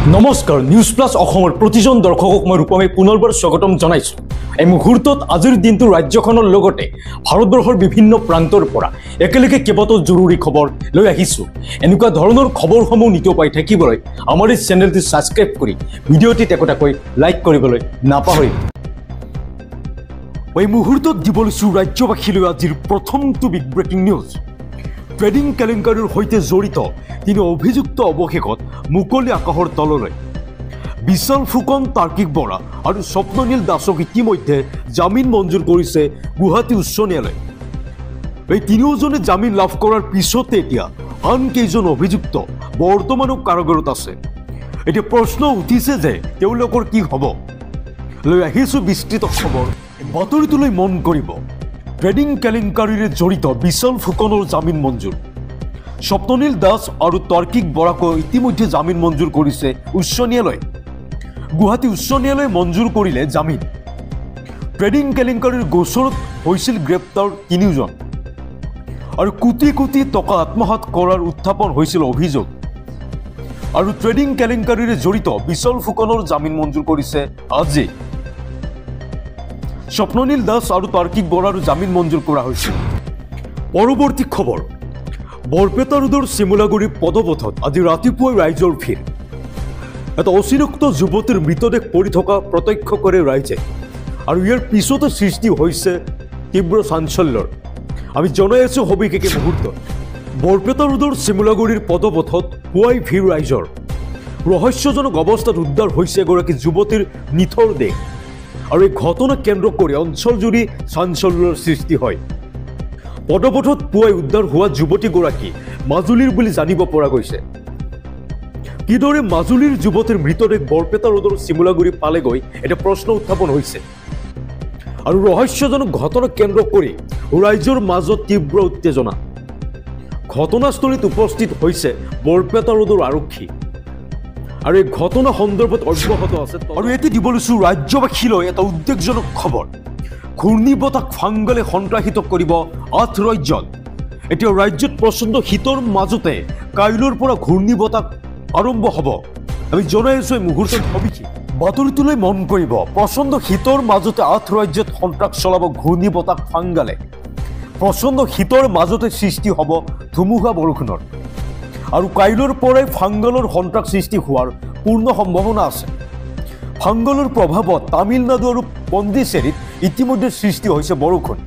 নমস্কাৰ news plus অসমৰ প্ৰতিজন দৰ্শকক মই ৰূপমে পুনৰবাৰ স্বাগতম জনাইছো। এই মুহূৰ্তত আজিৰ দিনটো ৰাজ্যখনৰ লগতে ভাৰতবৰ্ষৰ বিভিন্ন প্ৰান্তৰ পৰা একেলগে কেইবাটাও জৰুৰী খবৰ লৈ আহিছো। এনেকুৱা ধৰণৰ খবৰসমূহ নিতৌ পাই থাকিবলৈ আমাৰ এই চেনেলটো সাবস্ক্ৰাইব কৰি ভিডিঅ'টি একোটাকৈ লাইক কৰিবলৈ নাপাহৰিব। এই মুহূৰ্তত দিবলৈছো ৰাজ্যবাসীলৈ আজিৰ প্ৰথমটো বিগ ব্ৰেকিং নিউজ। ট্ৰেডিং কেলেংকাৰীৰ সৈতে জড়িত তিনি অভিযুক্ত অৱশেষত মুকলি আকাশৰ তললৈ। বিশাল ফুকন, তাৰ্কিক বৰা আৰু স্বপ্ননীল দাসক ইতিমধ্যে জামিন মঞ্জুৰ কৰিছে গুৱাহাটী উচ্চ ন্যায়ালয়ে। এই তিনিওজনে জামিন লাভ কৰাৰ পিছতে এতিয়া আন কেইজন অভিযুক্ত বৰ্তমানো কাৰাগাৰত আছে। এতিয়া প্ৰশ্ন উঠিছে যে তেওঁলোকৰ কি হ'ব। লৈ আহিছো বিস্তৃত খবৰ। বাতৰিটোলৈ মন কৰিব। ট্ৰেডিং কেলেংকাৰীৰে জড়িত বিশাল ফুকনৰ জামিন মঞ্জুৰ। স্বপ্ননীল দাস আৰু তাৰ্কিক বৰাকো ইতিমধ্যে জামিন মঞ্জুৰ কৰিছে উচ্চ ন্যায়ালয়ে। গুৱাহাটী উচ্চ ন্যায়ালয়ে মঞ্জুৰ কৰিলে জামিন। ট্ৰেডিং কেলেংকাৰীৰ গোচৰত হৈছিল গ্ৰেপ্তাৰ তিনিওজন আৰু কোটি কোটি টকা আত্মসাৎ কৰাৰ উত্থাপন হৈছিল অভিযোগ। আৰু ট্ৰেডিং কেলেংকাৰীৰে জড়িত বিশাল ফুকনৰ জামিন মঞ্জুৰ কৰিছে আজি। স্বপ্ননীল দাস আৰু তাৰ্কিক বৰাৰো জামিন মঞ্জুৰ কৰা হৈছিল। পৰৱৰ্তী খবৰ। বৰপেটা ৰোডৰ চিমুলাগুৰি পদপথত আজি ৰাতিপুৱাই ৰাইজৰ ভিৰ। এটা অচিনাক্ত যুৱতীৰ মৃতদেহ পৰি থকা প্ৰত্যক্ষ কৰে ৰাইজে আৰু ইয়াৰ পিছতে সৃষ্টি হৈছে তীব্ৰ চাঞ্চল্যৰ। আমি জনাই আছো সবিশেষ মুহূৰ্তত। বৰপেটা ৰোডৰ চিমুলাগুৰিৰ পদপথত পুৱাই ভিৰ ৰাইজৰ। ৰহস্যজনক অৱস্থাত উদ্ধাৰ হৈছে এগৰাকী যুৱতীৰ নিথৰ দেহ আৰু এই ঘটনা কেন্দ্ৰ কৰি অঞ্চলজুৰি চাঞ্চল্যৰ সৃষ্টি হয়। পদপথত পুৱাই উদ্ধাৰ হোৱা যুৱতীগৰাকী মাজুলীৰ বুলি জানিব পৰা গৈছে। কিদৰে মাজুলীৰ যুৱতীৰ মৃতদেহ বৰপেটা ৰোডৰ চিমুলাগুৰি পালেগৈ এটা প্ৰশ্ন উত্থাপন হৈছে আৰু ৰহস্যজনক ঘটনা কেন্দ্ৰ কৰি ৰাইজৰ মাজত তীব্ৰ উত্তেজনা। ঘটনাস্থলীত উপস্থিত হৈছে বৰপেটা ৰোডৰ আৰক্ষী আৰু এই ঘটনা সন্দৰ্ভত অব্যাহত আছে। আৰু এটি দিব লৈছো ৰাজ্যবাসীলৈ এটা উদ্বেগজনক খবৰ। ঘূৰ্ণী বতাহ ফাংগালে সন্ত্ৰাসিত কৰিব 8 ৰাজ্যত। এতিয়া ৰাজ্যত প্ৰচণ্ড শীতৰ মাজতে কাইলৈৰ পৰা ঘূৰ্ণী বতাহ আৰম্ভ হ'ব। আমি জনাই আছো এই মুহূৰ্তত সবিশেষ। বাতৰিটোলৈ মন কৰিব। প্ৰচণ্ড শীতৰ মাজতে 8 ৰাজ্যত সন্ত্ৰাস চলাব ঘূৰ্ণী বতাহ ফাংগালে। প্ৰচণ্ড শীতৰ মাজতে সৃষ্টি হ'ব ধুমুহা বৰষুণৰ আৰু কাইলৈৰ পৰাই ফাংগালৰ সন্ত্ৰাস সৃষ্টি হোৱাৰ পূৰ্ণ সম্ভাৱনা আছে। ফাংগালৰ প্ৰভাৱত তামিলনাডু আৰু পণ্ডিচেৰীত ইতিমধ্যে সৃষ্টি হৈছে বৰষুণ।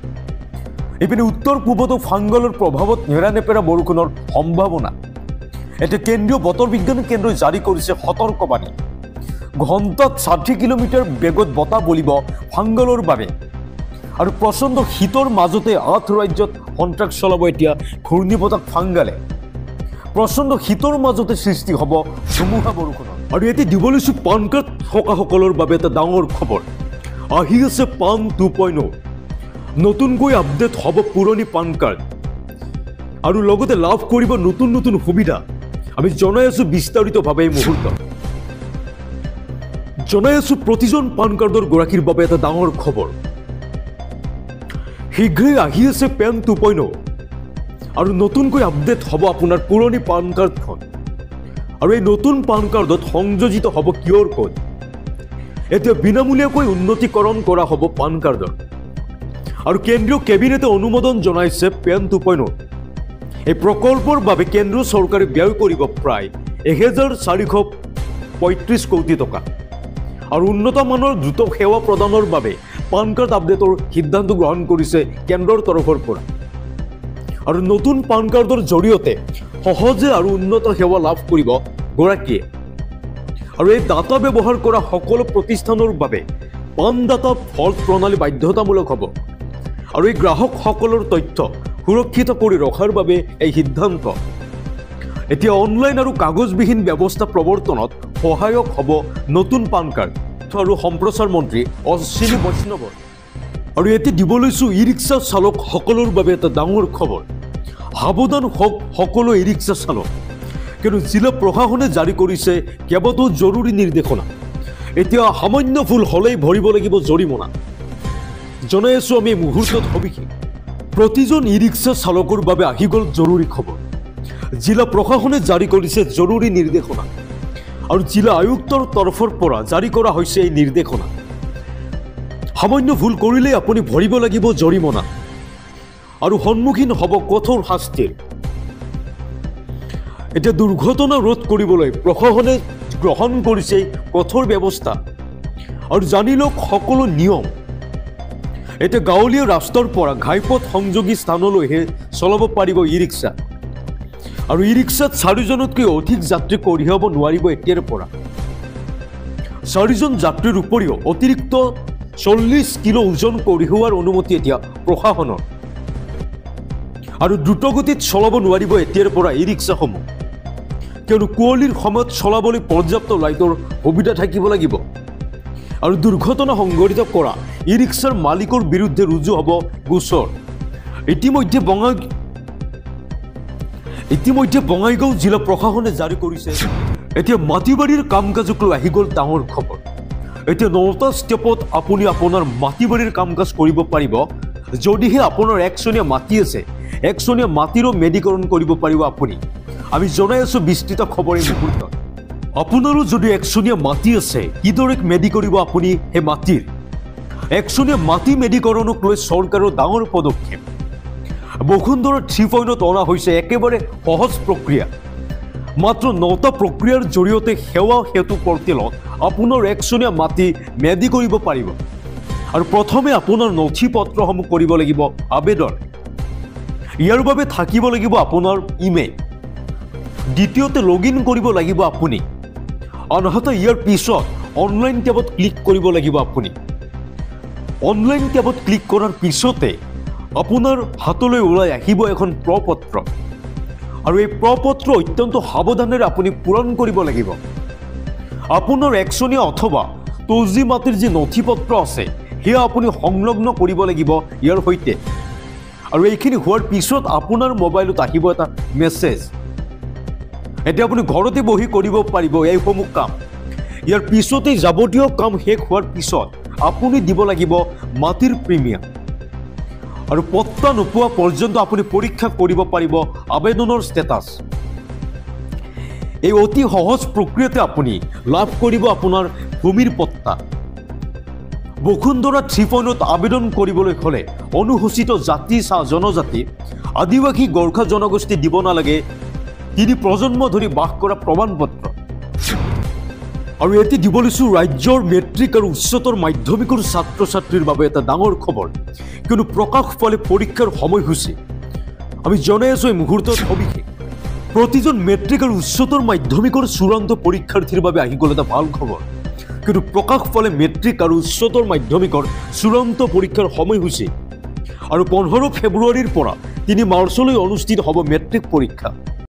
ইপিনে উত্তৰ পূবতো ফাংগালৰ প্ৰভাৱত নেৰানেপেৰা বৰষুণৰ সম্ভাৱনা। এতিয়া কেন্দ্ৰীয় বতৰ বিজ্ঞান কেন্দ্ৰই জাৰি কৰিছে সতৰ্কবাণী। ঘণ্টাত 60 কিলোমিটাৰ বেগত বতাহ বলিব ফাংগালৰ বাবে আৰু প্ৰচণ্ড শীতৰ মাজতে 8 ৰাজ্যত সন্ত্ৰাস চলাব এতিয়া ঘূৰ্ণী বতাহ ফাংগালে। প্ৰচণ্ড শীতৰ মাজতে সৃষ্টি হ'ব ধুমুহা বৰষুণৰ। আৰু এতিয়া দিব লৈছো পান কাৰ্ড থকাসকলৰ বাবে এটা ডাঙৰ খবৰ। আহি আছে পান 2.0। নতুনকৈ আপডেট হ'ব পুৰণি পান কাৰ্ড আৰু লগতে লাভ কৰিব নতুন নতুন সুবিধা। আমি জনাই আছো বিস্তাৰিতভাৱে এই মুহূৰ্তত। জনাই আছো প্ৰতিজন পান কাৰ্ডৰ গৰাকীৰ বাবে এটা ডাঙৰ খবৰ। শীঘ্ৰেই আহি আছে পেন 2.0 আৰু নতুনকৈ আপডেট হ'ব আপোনাৰ পুৰণি পান কাৰ্ডখন। আৰু এই নতুন পান কাৰ্ডত সংযোজিত হ'ব কিউআৰ কোড। এতিয়া বিনামূলীয়াকৈ উন্নতিকৰণ কৰা হ'ব পান কাৰ্ডৰ আৰু কেন্দ্ৰীয় কেবিনেটে অনুমোদন জনাইছে পেন 2.0। এই প্ৰকল্পৰ বাবে কেন্দ্ৰ চৰকাৰে ব্যয় কৰিব প্ৰায় 1435 কোটি টকা আৰু উন্নত মানৰ দ্ৰুত সেৱা প্ৰদানৰ বাবে পান কাৰ্ড আপডেটৰ সিদ্ধান্ত গ্ৰহণ কৰিছে কেন্দ্ৰৰ তৰফৰ পৰা। আৰু নতুন পান কাৰ্ডৰ জৰিয়তে সহজে আৰু উন্নত সেৱা লাভ কৰিব গৰাকীয়ে। আৰু এই ডাটা ব্যৱহাৰ কৰা সকলো প্ৰতিষ্ঠানৰ বাবে পান ডাটা ভল্ট প্ৰণালী বাধ্যতামূলক হ'ব আৰু এই গ্ৰাহকসকলৰ তথ্য সুৰক্ষিত কৰি ৰখাৰ বাবে এই সিদ্ধান্ত। এতিয়া অনলাইন আৰু কাগজবিহীন ব্যৱস্থা প্ৰৱৰ্তনত সহায়ক হ'ব নতুন পান কাৰ্ড আৰু সম্প্ৰচাৰ মন্ত্ৰী অশ্বিনী বৈষ্ণৱৰ। আৰু এতিয়া দিব লৈছো ই ৰিক্সা চালকসকলৰ বাবে এটা ডাঙৰ খবৰ। সাৱধান হওক সকলো ই ৰিক্সা চালক, কিয়নো জিলা প্ৰশাসনে জাৰি কৰিছে কেইবাটাও জৰুৰী নিৰ্দেশনা। এতিয়া সামান্য ভুল হ'লেই ভৰিব লাগিব জৰিমনা। জনাই আছো আমি মুহূৰ্তত সবিশেষ। প্ৰতিজন ই ৰিক্সা চালকৰ বাবে আহি গ'ল জৰুৰী খবৰ। জিলা প্ৰশাসনে জাৰি কৰিছে জৰুৰী নিৰ্দেশনা আৰু জিলা আয়ুক্তৰ তৰফৰ পৰা জাৰি কৰা হৈছে এই নিৰ্দেশনা। সামান্য ভুল কৰিলে আপুনি ভৰিব লাগিব জৰিমনা আৰু সন্মুখীন হ'ব কঠোৰ শাস্তিৰ। এতিয়া দুৰ্ঘটনা ৰোধ কৰিবলৈ প্ৰশাসনে গ্ৰহণ কৰিছে কঠোৰ ব্যৱস্থা আৰু জানি লওক সকলো নিয়ম। এতিয়া গাঁৱলীয়া ৰাস্তাৰ পৰা ঘাইপথ সংযোগী স্থানলৈহে চলাব পাৰিব ই ৰিক্সা আৰু ই ৰিক্সাত 4জনতকৈ অধিক যাত্ৰী কঢ়িয়াব নোৱাৰিব এতিয়াৰ পৰা। 4জন যাত্ৰীৰ উপৰিও অতিৰিক্ত 40 কিলো ওজন কঢ়িওৱাৰ অনুমতি এতিয়া প্ৰশাসনৰ। আৰু দ্ৰুতগতিত চলাব নোৱাৰিব এতিয়াৰ পৰা ই ৰিক্সাসমূহ, কিয়নো কুঁৱলীৰ সময়ত চলাবলৈ পৰ্যাপ্ত লাইটৰ সুবিধা থাকিব লাগিব। আৰু দুৰ্ঘটনা সংঘটিত কৰা ই ৰিক্সাৰ মালিকৰ বিৰুদ্ধে ৰুজু হ'ব গোচৰ। ইতিমধ্যে বঙাইগাঁও জিলা প্ৰশাসনে জাৰি কৰিছে। এতিয়া মাটিবাৰীৰ কাম কাজক লৈ আহি গ'ল ডাঙৰ খবৰ। এতিয়া 9টা ষ্টেপত আপুনি আপোনাৰ মাটিবাৰীৰ কাম কাজ কৰিব পাৰিব। যদিহে আপোনাৰ একচনীয়া মাটি আছে, একচনীয়া মাটিৰো মেডিকৰণ কৰিব পাৰিব আপুনি। আমি জনাই আছো বিস্তৃত খবৰ এই মুহূৰ্তত। আপোনাৰো যদি একচনীয়া মাটি আছে, কিদৰে মেডি কৰিব আপুনি সেই মাটিৰ? একচনীয়া মাটি মেডিকৰণক লৈ চৰকাৰৰ ডাঙৰ পদক্ষেপ। বসুন্ধৰা 3.0 অনা হৈছে একেবাৰে সহজ প্ৰক্ৰিয়া। মাত্ৰ 9টা প্ৰক্ৰিয়াৰ জৰিয়তে সেৱা সেতু পৰ্টেলত আপোনাৰ একচনীয়া মাটি মেডি কৰিব পাৰিব। আৰু প্ৰথমে আপোনাৰ নথি পত্ৰসমূহ কৰিব লাগিব আবেদন। ইয়াৰ বাবে থাকিব লাগিব আপোনাৰ ইমেইল। দ্বিতীয়তে লগইন কৰিব লাগিব আপুনি। আনহাতে ইয়াৰ পিছত অনলাইন টেবত ক্লিক কৰিব লাগিব আপুনি। অনলাইন টেবত ক্লিক কৰাৰ পিছতে আপোনাৰ হাতলৈ ওলাই আহিব এখন প্ৰপত্ৰ আৰু এই প্ৰপত্ৰ অত্যন্ত সাৱধানেৰে আপুনি পূৰণ কৰিব লাগিব। আপোনাৰ একচনীয়া অথবা তজি মাটিৰ যি নথি পত্ৰ আছে সেয়া আপুনি সংলগ্ন কৰিব লাগিব ইয়াৰ সৈতে। আৰু এইখিনি হোৱাৰ পিছত আপোনাৰ মোবাইলত আহিব এটা মেছেজ। এতিয়া আপুনি ঘৰতে বহি কৰিব পাৰিব এইসমূহ কাম। ইয়াৰ পিছতে যাৱতীয় কাম শেষ হোৱাৰ পিছত আপুনি দিব লাগিব মাটিৰ প্ৰিমিয়াম। আৰু পত্তা নোপোৱা পৰ্যন্ত আপুনি পৰীক্ষা কৰিব পাৰিব আবেদনৰ ষ্টেটাছ। এই অতি সহজ প্ৰক্ৰিয়াতে আপুনি লাভ কৰিব আপোনাৰ ভূমিৰ পত্তা। বসুন্ধৰা 3.0 আবেদন কৰিবলৈ হ'লে অনুসূচিত জাতি, জনজাতি, আদিবাসী, গোৰ্খা জনগোষ্ঠী দিব নালাগে 3 প্ৰজন্ম ধৰি বাস কৰা প্ৰমাণপত্ৰ। আৰু এটি দিব লৈছোঁ ৰাজ্যৰ মেট্ৰিক আৰু উচ্চতৰ মাধ্যমিকৰ ছাত্ৰ ছাত্ৰীৰ বাবে এটা ডাঙৰ খবৰ, কিয়নো প্ৰকাশ পালে পৰীক্ষাৰ সময়সূচী। আমি জনাই আছোঁ এই মুহূৰ্তত সবিশেষ। প্ৰতিজন মেট্ৰিক আৰু উচ্চতৰ মাধ্যমিকৰ চূড়ান্ত পৰীক্ষাৰ্থীৰ বাবে আহি গ'ল এটা ভাল খবৰ, কিন্তু প্ৰকাশ পালে মেট্ৰিক আৰু উচ্চতৰ মাধ্যমিকৰ চূড়ান্ত পৰীক্ষাৰ সময়সূচী। আৰু 15 ফেব্ৰুৱাৰীৰ পৰা 3 মাৰ্চলৈ অনুষ্ঠিত হ'ব মেট্ৰিক পৰীক্ষা।